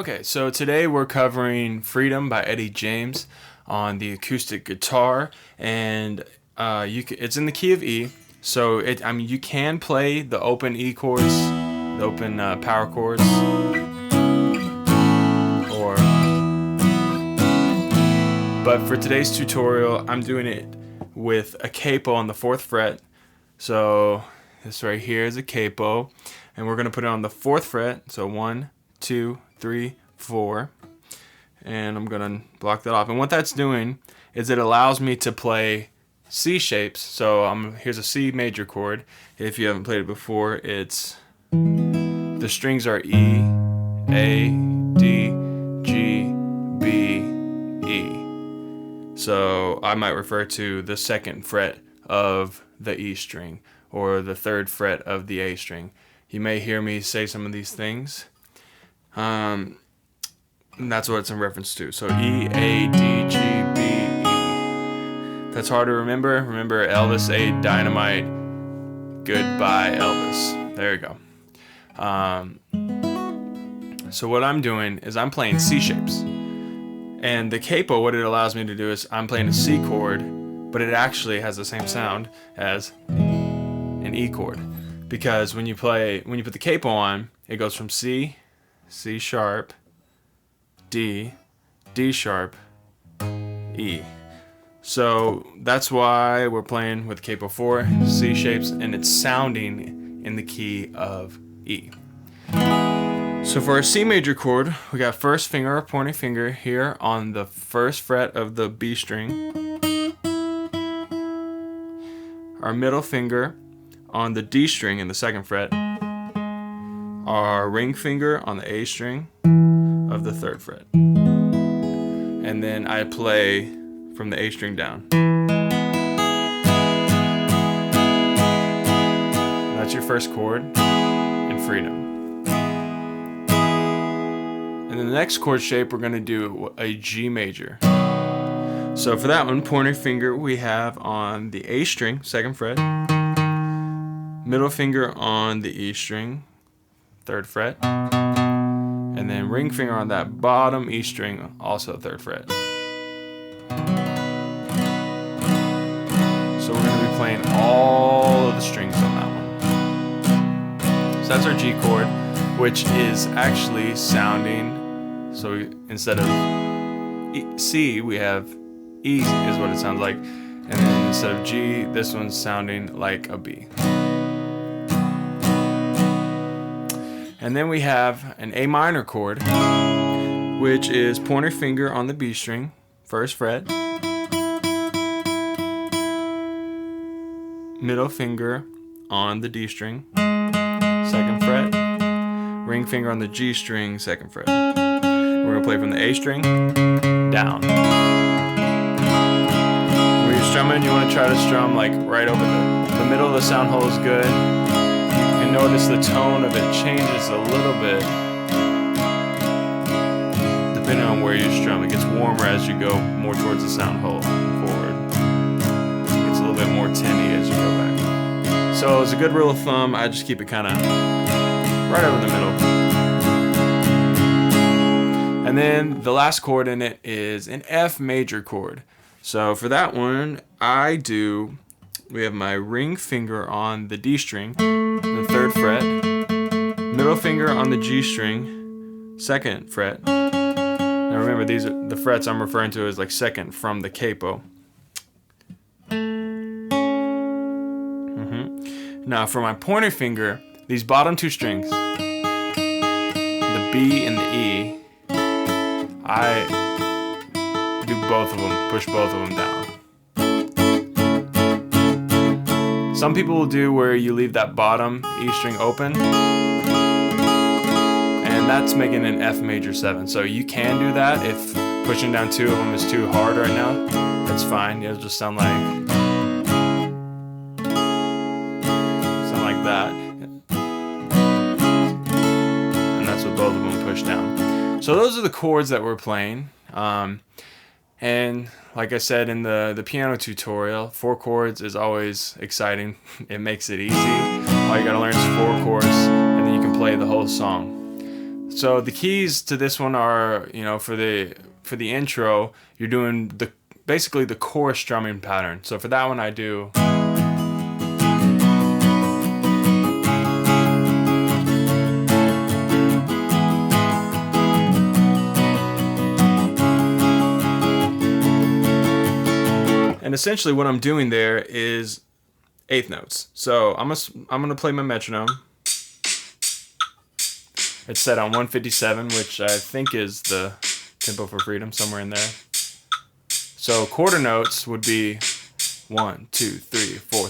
Okay, so today we're covering Freedom by Eddie James on the acoustic guitar, and it's in the key of E. So you can play the open E chords, the open power chords, but for today's tutorial, I'm doing it with a capo on the 4th fret. So this right here is a capo, and we're gonna put it on the 4th fret. So 1, 2, 3, 4, and I'm gonna block that off. And what that's doing is it allows me to play C shapes. So here's a C major chord. If you haven't played it before, the strings are E, A, D, G, B, E. So I might refer to the 2nd fret of the E string or the 3rd fret of the A string. You may hear me say some of these things. And that's what it's in reference to. So E, A, D, G, B, E. That's hard to remember. Remember Elvis ate dynamite. Goodbye, Elvis. There you go. So what I'm doing is I'm playing C shapes. And the capo, what it allows me to do is I'm playing a C chord, but it actually has the same sound as an E chord. Because when you put the capo on, it goes from C, C sharp, D, D sharp, E. So that's why we're playing with capo 4 C shapes, and it's sounding in the key of E. So for our C major chord, we got first finger or pointing finger here on the 1st fret of the B string. Our middle finger on the D string in the 2nd fret. Our ring finger on the A string of the 3rd fret. And then I play from the A string down. That's your first chord in Freedom. And then the next chord shape, we're going to do a G major. So for that one, pointer finger we have on the A string, 2nd fret. Middle finger on the E string, 3rd fret. And then ring finger on that bottom E string, also 3rd fret. So we're going to be playing all of the strings on that one. So that's our G chord, which is actually sounding, so instead of C, we have E is what it sounds like. And then instead of G, this one's sounding like a B. And then we have an A minor chord, which is pointer finger on the B string, 1st fret. Middle finger on the D string, 2nd fret. Ring finger on the G string, 2nd fret. We're going to play from the A string down. When you're strumming, you want to try to strum like right over the middle of the sound hole is good. You can notice the tone of it changes a little bit depending on where you strum. It gets warmer as you go more towards the sound hole forward. It gets a little bit more tinny as you go back. So as a good rule of thumb, I just keep it kind of right over the middle. And then the last chord in it is an F major chord. So for that one, we have my ring finger on the D string, the 3rd fret, middle finger on the G string, 2nd fret. Now remember, these are the frets I'm referring to as like 2nd from the capo. Now for my pointer finger, these bottom 2 strings, the B and the E, I do both of them, push both of them down. Some people will do where you leave that bottom E string open, and that's making an F major 7. So you can do that if pushing down 2 of them is too hard right now. That's fine. It'll just sound like that. And that's what both of them push down. So those are the chords that we're playing. And like I said in the piano tutorial, 4 chords is always exciting. It makes it easy. All you gotta learn is 4 chords, and then you can play the whole song. So the keys to this one are, for the intro, you're doing basically the chorus strumming pattern. So for that one, I do. And essentially what I'm doing there is eighth notes. So I'm gonna play my metronome. It's set on 157, which I think is the tempo for freedom, somewhere in there. So quarter notes would be 1, 2, 3, 4.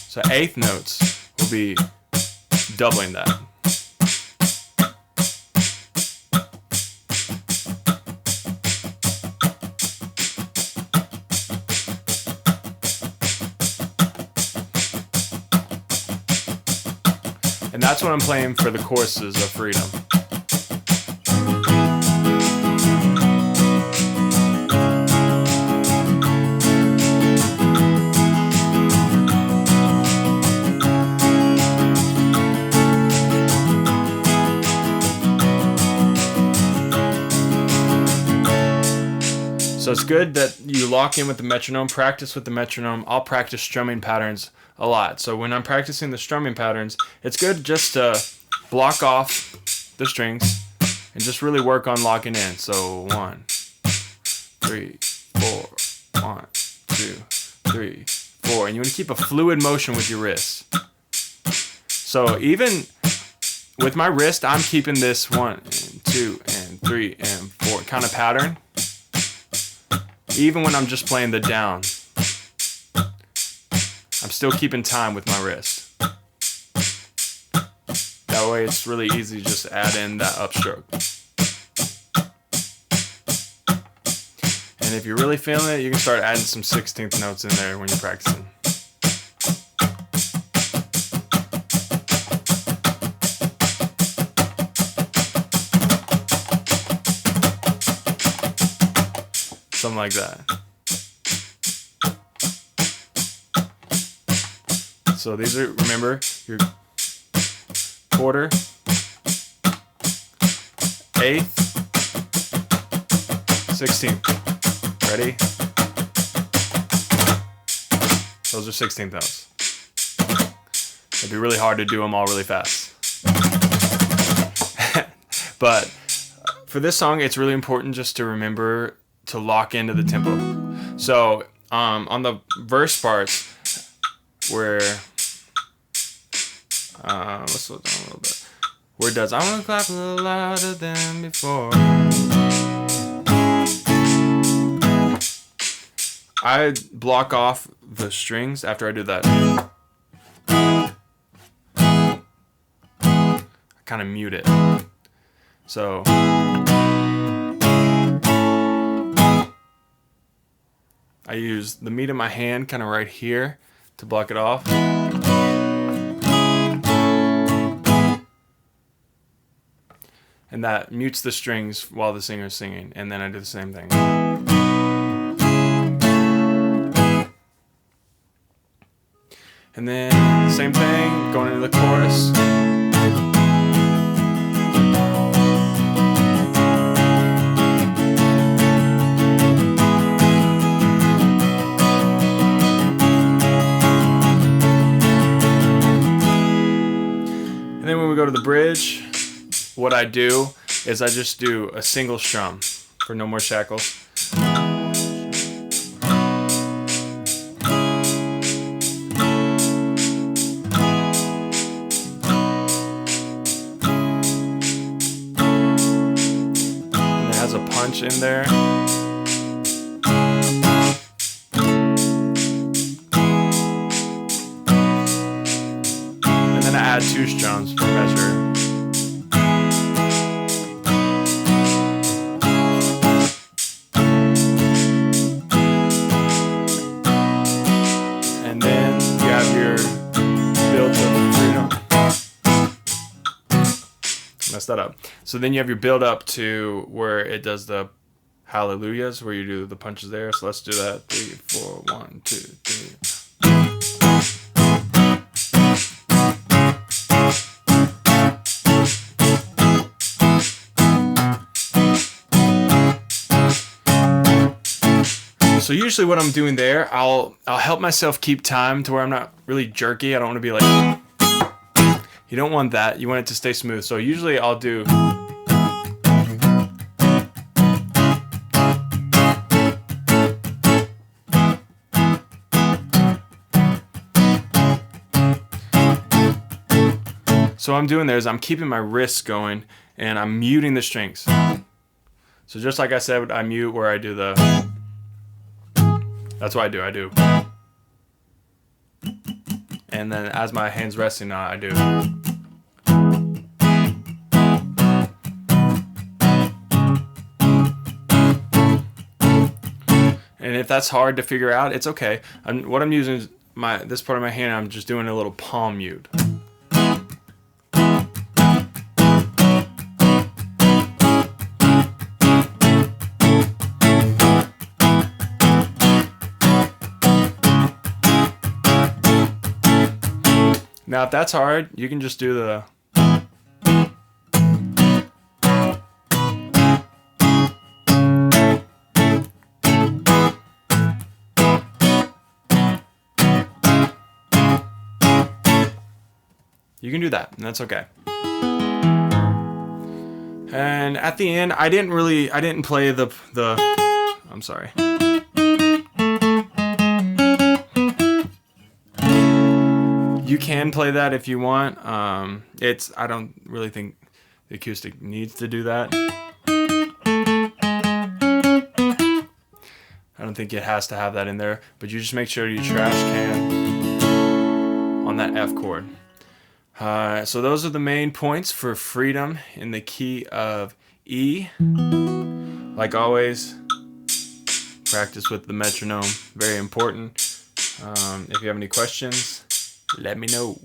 So eighth notes will be doubling that. And that's what I'm playing for the choruses of freedom. So it's good that you lock in with the metronome, practice with the metronome. I'll practice strumming patterns a lot. So when I'm practicing the strumming patterns, it's good just to block off the strings and just really work on locking in. So 1, 3, 4, 1, 2, 3, 4. And you want to keep a fluid motion with your wrist. So even with my wrist, I'm keeping this 1 and 2 and 3 and 4 kind of pattern. Even when I'm just playing the down, I'm still keeping time with my wrist. That way it's really easy to just add in that upstroke. And if you're really feeling it, you can start adding some 16th notes in there when you're practicing. Something like that. So these are, remember, your quarter, eighth, 16th. Ready? Those are 16th notes. It'd be really hard to do them all really fast. But for this song, it's really important just to remember to lock into the tempo. So on the verse parts, where let's slow down a little bit. Where it does, I want to clap a little louder than before. I block off the strings after I do that. I kind of mute it. So I use the meat of my hand kind of right here to block it off. And that mutes the strings while the singer's singing. And then I do the same thing. And then same thing, going into the chorus. And then when we go to the bridge, what I do is I just do a single strum for No More Shackles. And it has a punch in there. And then I add 2 strums for measure. Messed that up. So then you have your build up to where it does the hallelujahs, where you do the punches there. So let's do that. 3, 4, 1, 2, 3. So usually what I'm doing there, I'll help myself keep time to where I'm not really jerky. I don't want to be like, you don't want that. You want it to stay smooth. So usually I'll do. So what I'm doing there is I'm keeping my wrists going and I'm muting the strings. So just like I said, I mute where I do the, that's what I do. And then as my hand's resting on it, I do. And if that's hard to figure out, it's okay. What I'm using is this part of my hand, I'm just doing a little palm mute. Now if that's hard, you can just do the. You can do that, and that's okay. And at the end, I didn't play the I'm sorry. You can play that if you want. I don't really think the acoustic needs to do that. I don't think it has to have that in there, but you just make sure you trash can on that F chord. So those are the main points for freedom in the key of E. Like always, practice with the metronome, very important. If you have any questions, let me know.